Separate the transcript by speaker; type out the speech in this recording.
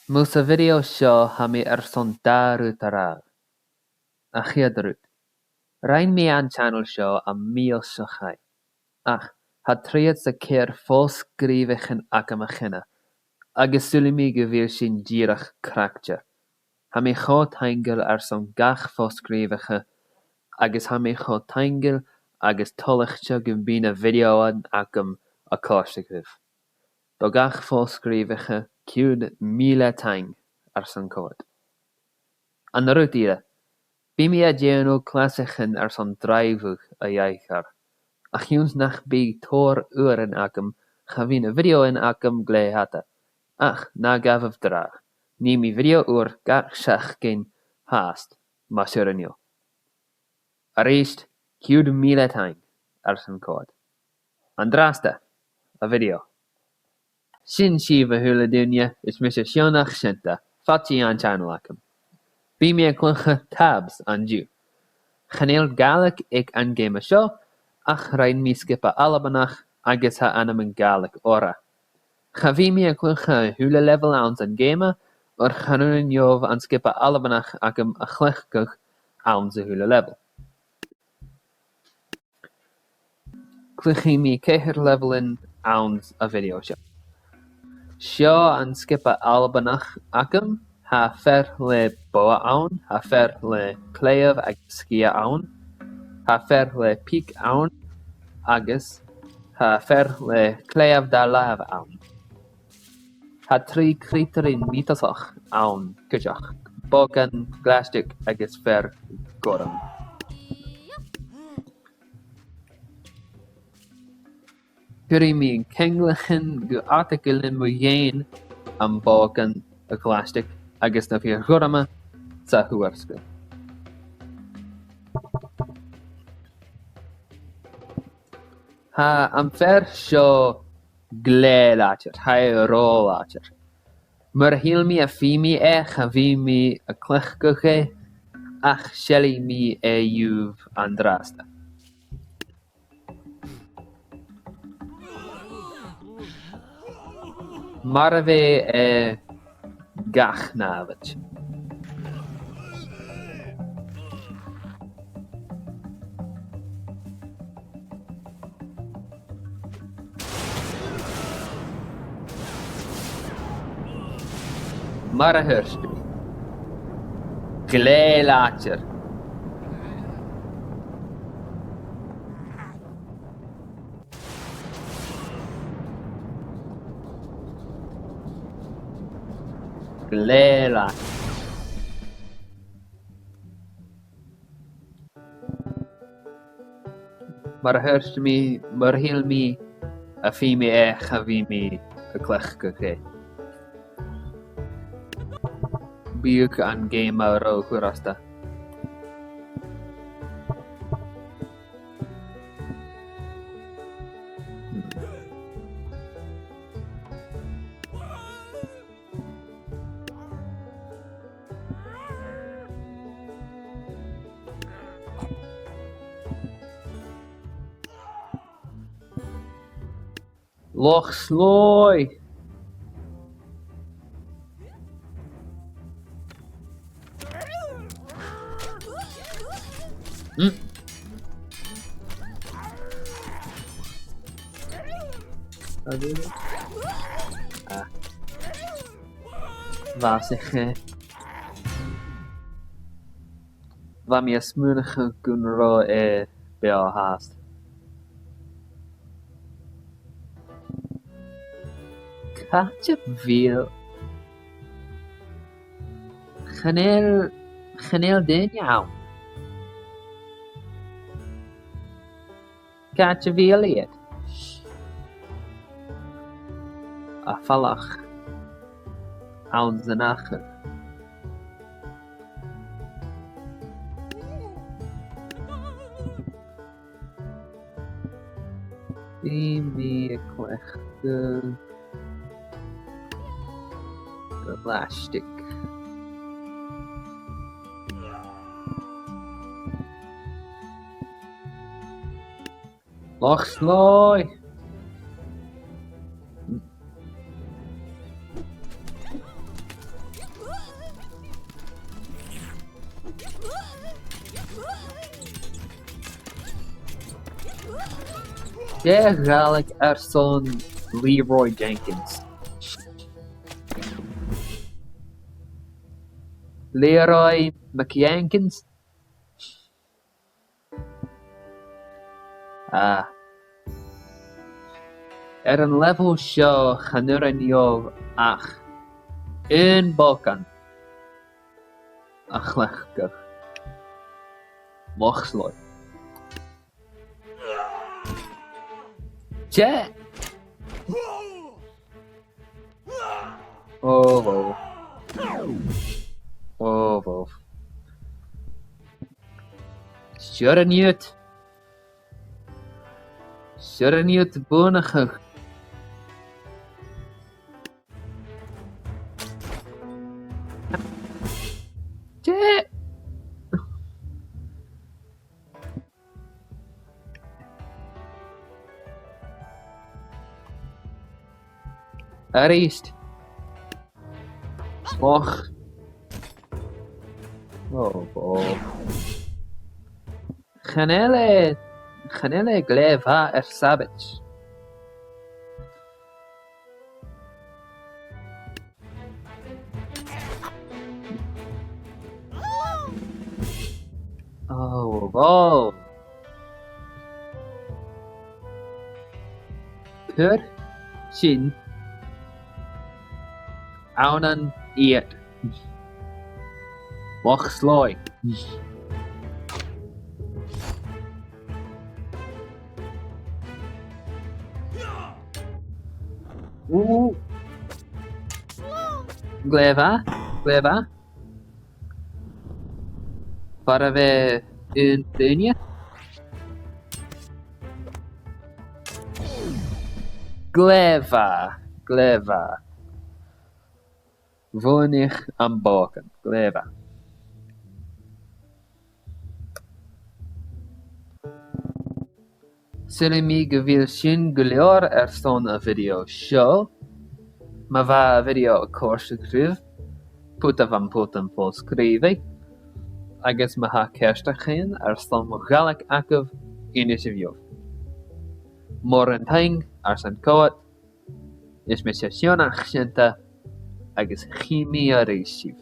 Speaker 1: Mus y fideo sio ha mi son darwyd araf. A chiad. Rhain mi an channel sio am miotasach. Ach, ha triad sa ceir fósgríomhachan agam a chinna, agus sulla mi go bhfuil sin díreach creachta. Ha mi creutairean son gach fósgríomhacha, agus ha mi creutairean agus tolachta go bína fideoan agam a cóiste. Do gach fósgríomhacha ciúd miotasach son cód. An rutíre, bí mi a déanú clasachan son dreifuch a dheithchar. Ach júns nach bí tór uair agam cha bhí na video in agam gléhata. Ach, na gafh drach. Ní mi video uair gach seach gin háast, má siúrinio. A ríist, ciúd miotasach son cód. An drasta, a video. Sin siomh thula duine is mis a sionach sinnta, fatí an channel agam. Bí mi a cluiche tabs an dú. Chanéal galach ag an géime seo, ach rain mi Sgioba Albannach agus ha anam an galach ora. Cha bhí mi a cluiche thula level ans an géime, or chanún jobh an Sgioba Albannach agam a chluichgach ans a thula level. Cluichi mi céhir level in ans a video seo. Seo an Sgioba Albannach agam, ha fer le boa awn, ha fer le cléamh ag scia awn, ha fer le pic awn, agus ha fer le cléamh da laf awn. Ha trí creutairean miotasach awn gyjach, bogan glastic agus fer goram. Gyrru mi cenglachan go Artaigilean mo dhéin am bogan a glastic agus na bhíor gorama sa huarsca. Ha am fer seo glé látir, ha ró látir. Mar híl mi a fí mi cha bhí mi a cluichgach ach shelly mi júh an drasta. Mar a bheith gach návat. Mar a thuirst. Glé látir. Glé látir. Mar a thuirst mi, mar híl mi a fí mi cha bhí mi a cluichgach Bidh an géime ró chuirasta. Loch Sloy. Waar zich waar meer smunige kunro bij haast. Kaatje veel. Geneel dhen jou. Kaatje veel het. Afvallig. Aan de nacht. Die meer klechte plastic. Loch Sloy. De gaelig son Leroy Jenkins. Leroy McYankins? Ah. An level seo chanur an neomh ach. Un bocan. A chlechgach. Loch Sloy. Je! Oh, wow. Oh, wow. Sure niet. Sure niet bonachig. Je! Arist. Och. Oh, wow. Chanele gleva savage. Oh, wow. Pur sin. Aunan eat. Loch Sloy. Ooh. Gleva. Para we een dheidhinn. Gleva. Wonig am boken. Gleva. Zullen mi gewil sin geleor son a video show. Ma va video course skrif. Puta van putan vol skrivi. Agus ma ha kerstachin son mogalak akov initiative. Morentang san coat. Is met sesiona agenda agus chimia reisiv.